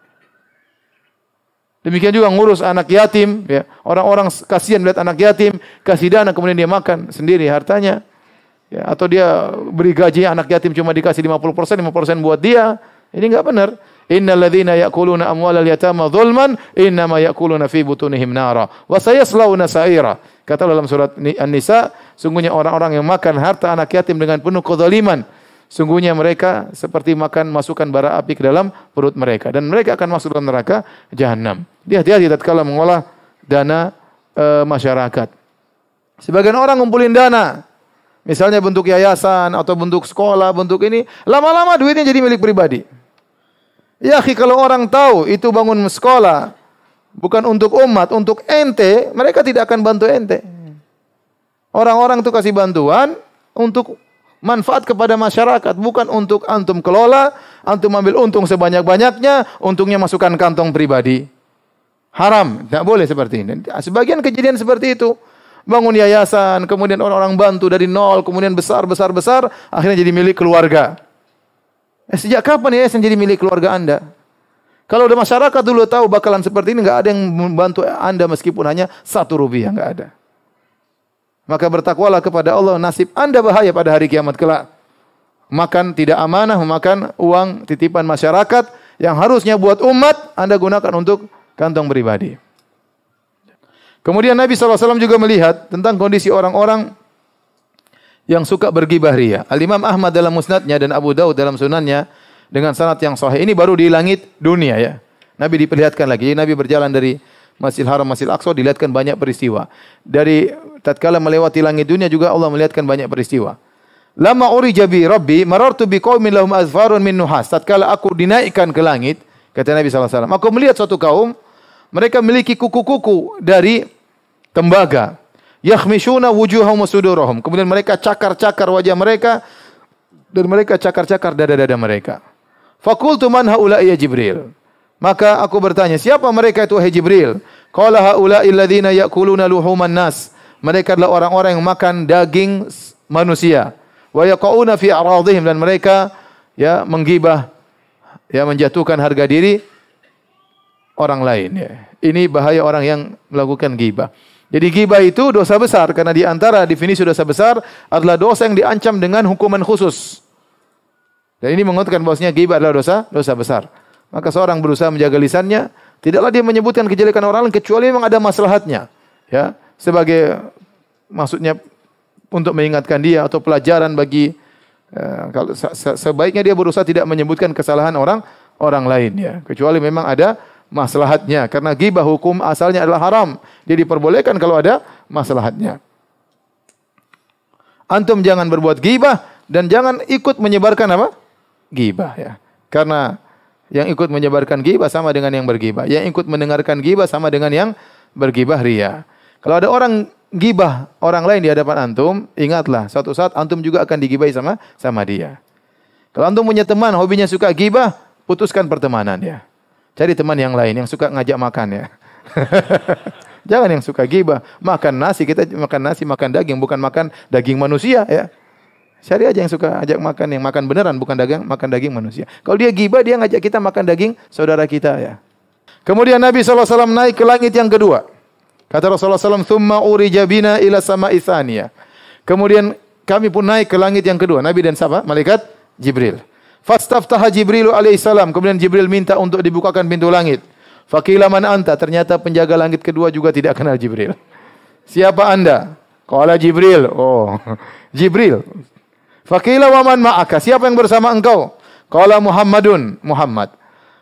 Demikian juga ngurus anak yatim, ya. Orang-orang kasihan melihat anak yatim, kasih dana kemudian dia makan sendiri hartanya. Ya, atau dia beri gaji anak yatim cuma dikasih 50%, 5% buat dia. Ini enggak benar. Innal ladzina ya'kuluna amwalal yatama dzulman innama ya'kuluna fi butunihim nara wa sayaslawna sa'ira. Kata dalam surat An-Nisa, sungguhnya orang-orang yang makan harta anak yatim dengan penuh kezaliman, sungguhnya mereka seperti makan masukan bara api ke dalam perut mereka dan mereka akan masuk dalam neraka jahanam. Dia hati-hati tatkala mengolah dana masyarakat. Sebagian orang ngumpulin dana, misalnya bentuk yayasan atau bentuk sekolah, bentuk ini, lama-lama duitnya jadi milik pribadi. Ya, kalau orang tahu itu bangun sekolah bukan untuk umat, untuk ente, mereka tidak akan bantu ente. Orang-orang itu kasih bantuan untuk manfaat kepada masyarakat, bukan untuk antum kelola, antum ambil untung sebanyak-banyaknya, untungnya masukkan kantong pribadi. Haram, tidak boleh seperti ini. Sebagian kejadian seperti itu. Bangun yayasan, kemudian orang-orang bantu dari nol, kemudian besar, akhirnya jadi milik keluarga. Sejak kapan yayasan jadi milik keluarga Anda? Kalau udah masyarakat dulu tahu bakalan seperti ini, enggak ada yang membantu Anda meskipun hanya 1 rupiah, enggak ada. Maka bertakwalah kepada Allah, nasib Anda bahaya pada hari kiamat kelak. Makan tidak amanah, memakan uang titipan masyarakat yang harusnya buat umat, Anda gunakan untuk kantong pribadi. Kemudian Nabi SAW juga melihat tentang kondisi orang-orang yang suka bergibah ria. Al-Imam Ahmad dalam musnadnya dan Abu Daud dalam sunannya dengan sanad yang sahih. Ini baru di langit dunia ya. Nabi diperlihatkan lagi. Nabi berjalan dari Masjidil Haram, Masjidil Aqsa, dilihatkan banyak peristiwa. Dari tatkala melewati langit dunia juga Allah melihatkan banyak peristiwa. Lama urija bi Rabbi marartu bi qaumin lahum azfarun min nuhas. Tatkala aku dinaikkan ke langit, kata Nabi SAW, aku melihat suatu kaum, mereka memiliki kuku-kuku dari tembaga. Yakhmishuna wujuhahum wa sudurahum. Kemudian mereka cakar-cakar wajah mereka dan mereka cakar-cakar dada-dada mereka. Faqultu man haula'i ya Jibril. Maka aku bertanya, siapa mereka itu wahai Jibril? Qala haula'i alladziina ya'kuluna luhuman nas. Mereka adalah orang-orang yang makan daging manusia. Wa yaqauna fi a'radihim, dan mereka ya menggibah, ya menjatuhkan harga diri orang lain ya. Ini bahaya orang yang melakukan gibah. Jadi ghibah itu dosa besar, karena di antara definisi dosa besar adalah dosa yang diancam dengan hukuman khusus. Dan ini menguatkan bahwasanya ghibah adalah dosa besar. Maka seorang berusaha menjaga lisannya, tidaklah dia menyebutkan kejelekan orang lain kecuali memang ada maslahatnya. Ya, sebagai maksudnya untuk mengingatkan dia atau pelajaran bagi kalau sebaiknya dia berusaha tidak menyebutkan kesalahan orang lain ya, kecuali memang ada maslahatnya, karena ghibah hukum asalnya adalah haram. Dia diperbolehkan kalau ada maslahatnya. Antum jangan berbuat ghibah dan jangan ikut menyebarkan apa? Ghibah ya. Karena yang ikut menyebarkan ghibah sama dengan yang berghibah. Yang ikut mendengarkan ghibah sama dengan yang berghibah ria. Kalau ada orang ghibah orang lain di hadapan antum, ingatlah suatu saat antum juga akan dighibahi sama dia. Kalau antum punya teman hobinya suka ghibah, putuskan pertemanan ya. Cari teman yang lain yang suka ngajak makan ya. Jangan yang suka ghibah. Makan nasi, kita makan nasi, makan daging, bukan makan daging manusia ya. Cari aja yang suka ajak makan, yang makan beneran, bukan makan daging manusia. Kalau dia ghibah, dia ngajak kita makan daging saudara kita ya. Kemudian Nabi SAW naik ke langit yang kedua. Kata Rasulullah SAW, "Tsumma urija bina ila sama'i tsaniyah." Kemudian kami pun naik ke langit yang kedua. Nabi dan siapa? Malaikat Jibril. Fastaftaha Jibril alaihissalam. Kemudian Jibril minta untuk dibukakan pintu langit. Faqila man anta. Ternyata penjaga langit kedua juga tidak kenal Jibril. Siapa anda? Qala Jibril. Oh, Jibril. Faqila wa man ma'aka. Siapa yang bersama engkau? Qala Muhammadun. Muhammad.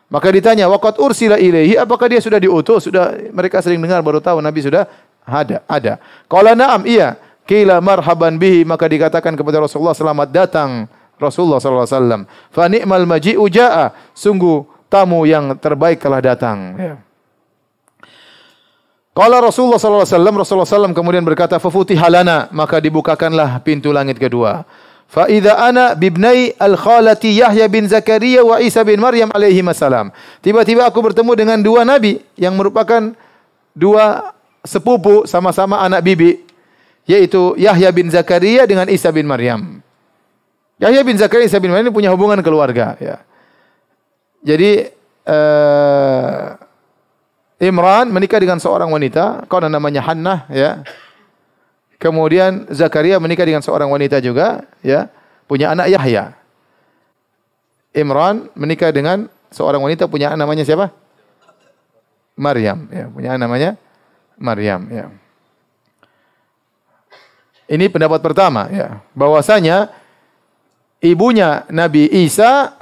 Maka ditanya, waqad ursila ilaihi. Apakah dia sudah diutus? Sudah, mereka sering dengar baru tahu Nabi sudah ada. Qala na'am, iya. Qila marhaban bihi. Maka dikatakan kepada Rasulullah, selamat datang Rasulullah sallallahu alaihi wasallam. Fa ni'mal maji'u jaa'a. Sungguh tamu yang terbaik telah datang. Ya. Qala Rasulullah sallallahu alaihi wasallam, Rasulullah sallam kemudian berkata, "Fa futiha lana," maka dibukakanlah pintu langit kedua. Fa idza ana bibnai al-khalati Yahya bin Zakaria wa Isa bin Maryam alaihi salam. Tiba-tiba aku bertemu dengan dua nabi yang merupakan dua sepupu sama-sama anak bibi, yaitu Yahya bin Zakaria dengan Isa bin Maryam. Yahya bin Zakaria Isa bin Maryam ini punya hubungan keluarga, ya. Jadi Imran menikah dengan seorang wanita, kawan namanya Hannah, ya. Kemudian Zakaria menikah dengan seorang wanita juga, ya, punya anak Yahya. Imran menikah dengan seorang wanita punya anak namanya siapa? Maryam, ya, punya anak namanya Maryam, ya. Ini pendapat pertama, ya, bahwasanya ibunya Nabi Isa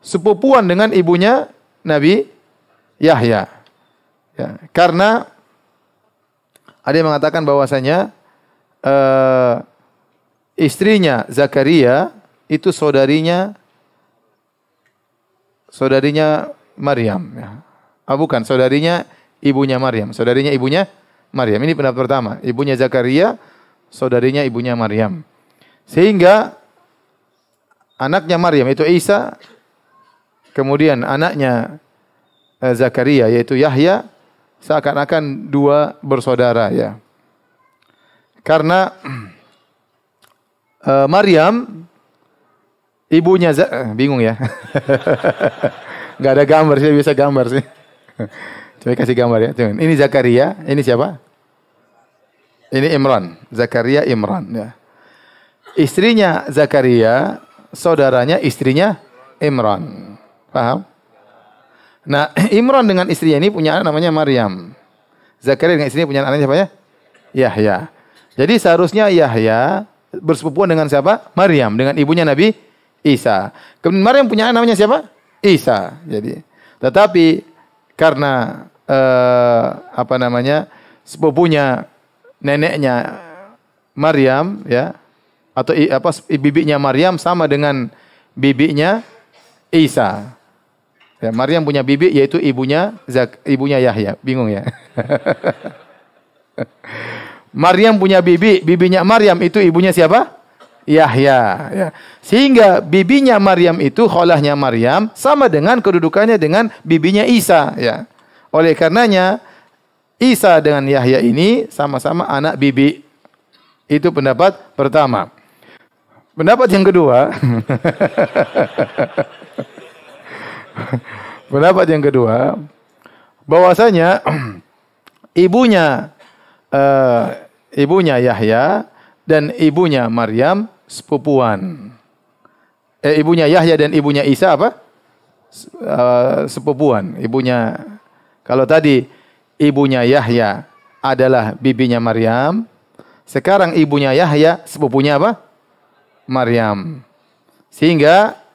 sepupuan dengan ibunya Nabi Yahya. Ya, karena ada yang mengatakan bahwasanya istrinya Zakaria itu saudarinya Maryam. Ya. Bukan, saudarinya ibunya Maryam. Saudarinya ibunya Maryam. Ini pendapat pertama. Ibunya Zakaria, saudarinya ibunya Maryam. Sehingga anaknya Maryam itu Isa, kemudian anaknya Zakaria yaitu Yahya, seakan-akan dua bersaudara, ya. Karena Maryam ibunya bingung ya. Enggak ada gambar, saya bisa gambar sih. Coba kasih gambar ya. Ini Zakaria, ini siapa? Ini Imran, Zakaria Imran, ya. Istrinya Zakaria, saudaranya istrinya Imran. Paham? Nah, Imran dengan istrinya ini punya anak namanya Maryam. Zakaria dengan istrinya punya anak namanya siapa ya? Yahya. Jadi seharusnya Yahya bersepupuan dengan siapa? Maryam, dengan ibunya Nabi Isa. Kemudian Maryam punya anak namanya siapa? Isa. Jadi, tetapi karena sepupunya neneknya Maryam, ya, atau bibinya Maryam sama dengan bibinya Isa. Ya, Maryam punya bibi yaitu ibunya Yahya. Bingung ya? Maryam punya bibinya Maryam itu ibunya siapa? Yahya. Ya. Sehingga bibinya Maryam itu kholahnya Maryam sama dengan kedudukannya dengan bibinya Isa. Ya. Oleh karenanya Isa dengan Yahya ini sama-sama anak bibi. Itu pendapat pertama. Pendapat yang kedua. Pendapat yang kedua, bahwasanya ibunya Yahya dan ibunya Maryam sepupuan. Ibunya Yahya dan ibunya Isa apa? Sepupuan. Ibunya, kalau tadi ibunya Yahya adalah bibinya Maryam, sekarang ibunya Yahya sepupunya apa? Maryam. Sehingga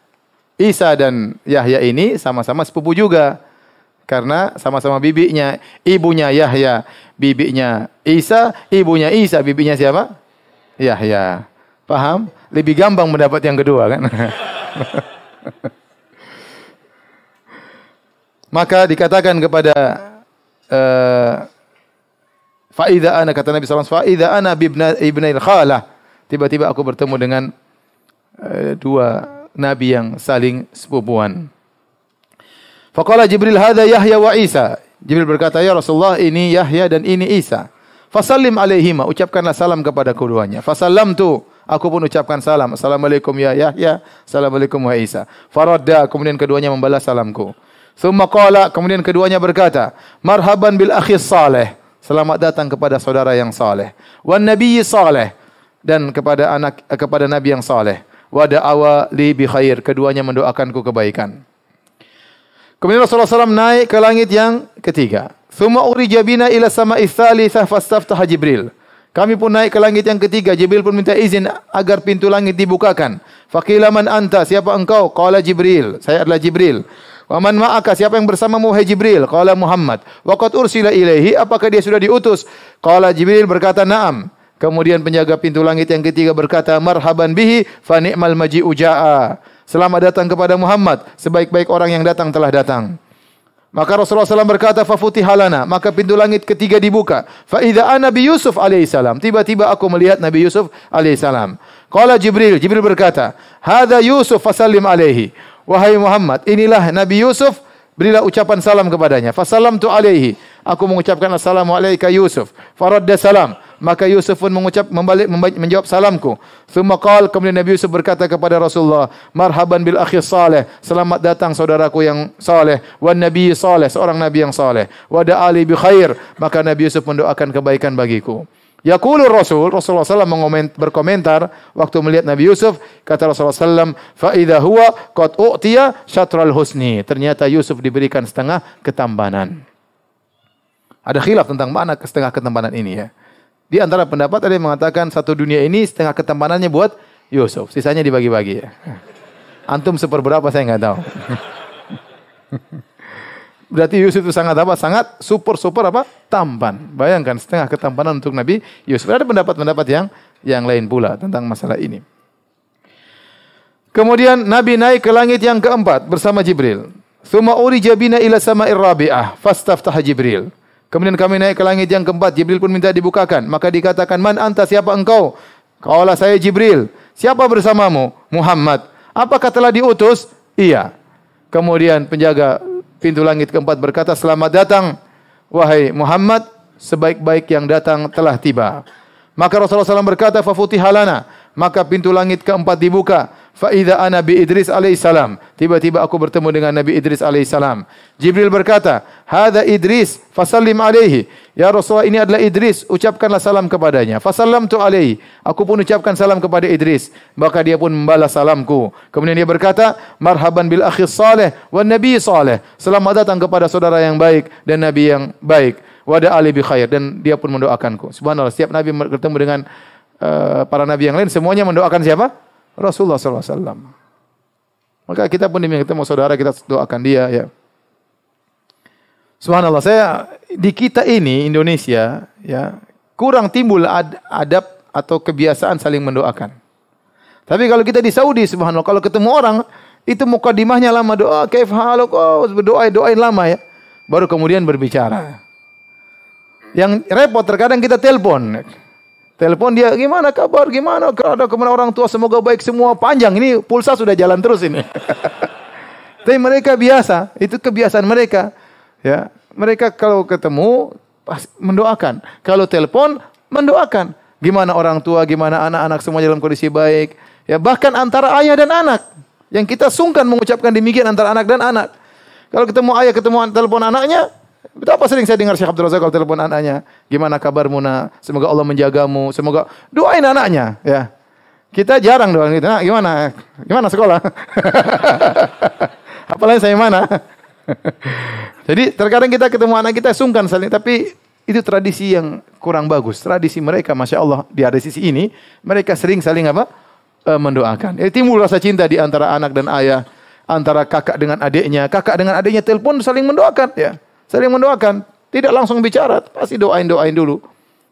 Isa dan Yahya ini sama-sama sepupu juga. Karena sama-sama bibinya. Ibunya Yahya, bibinya Isa. Ibunya Isa, bibinya siapa? Yahya. Paham? Lebih gampang mendapat yang kedua kan? Maka dikatakan kepada Fa'idha ana, kata Nabi SAW, Fa'idha ana ibnail khalah. Tiba-tiba aku bertemu dengan dua nabi yang saling sepupuan. Faqala Jibril, hadza Yahya wa Isa. Jibril berkata, ya Rasulullah, ini Yahya dan ini Isa. Fasallim alaihima, ucapkanlah salam kepada keduanya. Fasallamtu, aku pun ucapkan salam. Assalamualaikum ya Yahya, assalamualaikum wa Isa. Faradda, kemudian keduanya membalas salamku. Tsumma qala, kemudian keduanya berkata, marhaban bil akhi saleh. Selamat datang kepada saudara yang saleh. Wan nabiyyi saleh, dan kepada nabi yang saleh. Wa da'awa li bi khair, keduanya mendoakanku kebaikan. Kemudian Rasulullah SAW naik ke langit yang ketiga. Tsumma urija bina ila sama'i tsalitsah fastaftaha Jibril. Kami pun naik ke langit yang ketiga. Jibril pun minta izin agar pintu langit dibukakan. Faqila man anta, siapa engkau? Qala Jibril, saya adalah Jibril. Wa man ma'aka, siapa yang bersamamu wahai Jibril? Qala Muhammad. Wa qad ursila ilaihi, apakah dia sudah diutus? Qala Jibril berkata, na'am. Kemudian penjaga pintu langit yang ketiga berkata, marhaban bihi fa ni'mal maji'u ja'a. Selamat datang kepada Muhammad, sebaik-baik orang yang datang telah datang. Maka Rasulullah SAW berkata, fafutihalana, maka pintu langit ketiga dibuka. Fa idza ana bi Yusuf alaihissalam. Tiba-tiba aku melihat Nabi Yusuf alaihissalam. Qala Jibril, Jibril berkata, hadza Yusuf fasallim alaihi. Wahai Muhammad, inilah Nabi Yusuf, berilah ucapan salam kepadanya. Fasallamtu alaihi. Aku mengucapkan assalamu alayka Yusuf. Faradda salam. Maka Yusuf pun menjawab salamku. Tsumma qala, kemudian Nabi Yusuf berkata kepada Rasulullah, marhaban bil akhi saleh. Selamat datang saudaraku yang saleh. Wan nabi saleh, seorang nabi yang saleh. Wa da'ali bi khair. Maka Nabi Yusuf mendoakan kebaikan bagiku. Yaqulu Rasulullah SAW berkomentar waktu melihat Nabi Yusuf, kata Rasulullah SAW, fa idza huwa qad u'tiya syatral husni. Ternyata Yusuf diberikan setengah ketampanan. Ada khilaf tentang makna setengah ketampanan ini ya. Di antara pendapat ada yang mengatakan satu dunia ini setengah ketampanannya buat Yusuf, sisanya dibagi-bagi ya. Antum seperberapa saya enggak tahu. Berarti Yusuf itu sangat apa? Sangat super apa? Tampan. Bayangkan setengah ketampanan untuk Nabi Yusuf. Ada pendapat-pendapat yang lain pula tentang masalah ini. Kemudian Nabi naik ke langit yang keempat bersama Jibril. Tsumma urija bina ila sama'ir rabi'ah fastaftaha Jibril. Kemudian kami naik ke langit yang keempat, Jibril pun minta dibukakan. Maka dikatakan, man anta, siapa engkau? Qala, saya Jibril. Siapa bersamamu? Muhammad. Apakah telah diutus? Iya. Kemudian penjaga pintu langit keempat berkata, selamat datang, wahai Muhammad, sebaik-baik yang datang telah tiba. Maka Rasulullah SAW berkata, fafutihalana, maka pintu langit keempat dibuka. Fa idza ana bi Idris alaihissalam. Tiba-tiba aku bertemu dengan Nabi Idris alaihissalam. Jibril berkata, hadza Idris, fasallim alaihi. Ya Rasulullah, ini adalah Idris, ucapkanlah salam kepadanya. Fasallamtu alaihi. Aku pun ucapkan salam kepada Idris. Maka dia pun membalas salamku. Kemudian dia berkata, marhaban bil akhi saleh wan nabi saleh. Selamat datang kepada saudara yang baik dan nabi yang baik. Wada ali bi khair, dan dia pun mendoakanku. Subhanallah, setiap nabi bertemu dengan para nabi yang lain semuanya mendoakan siapa? Rasulullah SAW. Maka kita pun ketemu saudara, kita doakan dia ya. Subhanallah, di kita ini Indonesia ya kurang timbul adab atau kebiasaan saling mendoakan. Tapi kalau kita di Saudi, subhanallah, kalau ketemu orang itu mukadimahnya lama, doa kaif haluk, doain lama ya. Baru kemudian berbicara. Yang repot terkadang kita telepon dia, gimana kabar, gimana orang tua, semoga baik semua, panjang, ini pulsa sudah jalan terus ini. Tapi mereka biasa, itu kebiasaan mereka. Ya, mereka kalau ketemu mendoakan, kalau telepon mendoakan. Gimana orang tua, gimana anak-anak semua dalam kondisi baik. Ya, bahkan antara ayah dan anak, yang kita sungkan mengucapkan demikian antara anak dan anak. Kalau ketemu ayah, ketemu telepon anaknya, betapa sering saya dengar Syekh Abdul Razak kalau telepon anaknya, gimana kabarmu nak? Semoga Allah menjagamu, semoga doain anaknya, ya. Kita jarang doain gitu. Nah, gimana sekolah? Apalagi saya mana? Jadi terkadang kita ketemu anak kita sungkan saling, tapi itu tradisi yang kurang bagus. Tradisi mereka, masya Allah, di ada sisi ini mereka sering saling mendoakan. Timbul rasa cinta di antara anak dan ayah, antara kakak dengan adiknya telepon saling mendoakan, ya. Saling mendoakan, tidak langsung bicara, pasti doain dulu.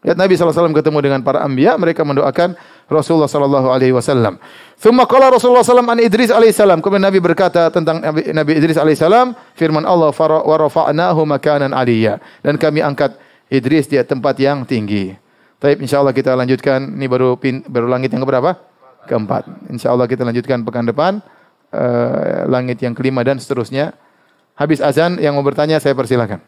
Lihat Nabi SAW ketemu dengan para anbiya, mereka mendoakan Rasulullah SAW. Tsumma qala Rasulullah SAW an Idris alaihissalam. Kemudian Nabi berkata tentang Nabi Idris alaihissalam, firman Allah, wa rafa'nahu makanan aliyya. Dan kami angkat Idris di tempat yang tinggi. Baik, insyaallah kita lanjutkan. Ini baru langit yang keberapa? Keempat. Insyaallah kita lanjutkan pekan depan, langit yang kelima dan seterusnya. Habis azan, yang mau bertanya saya persilakan.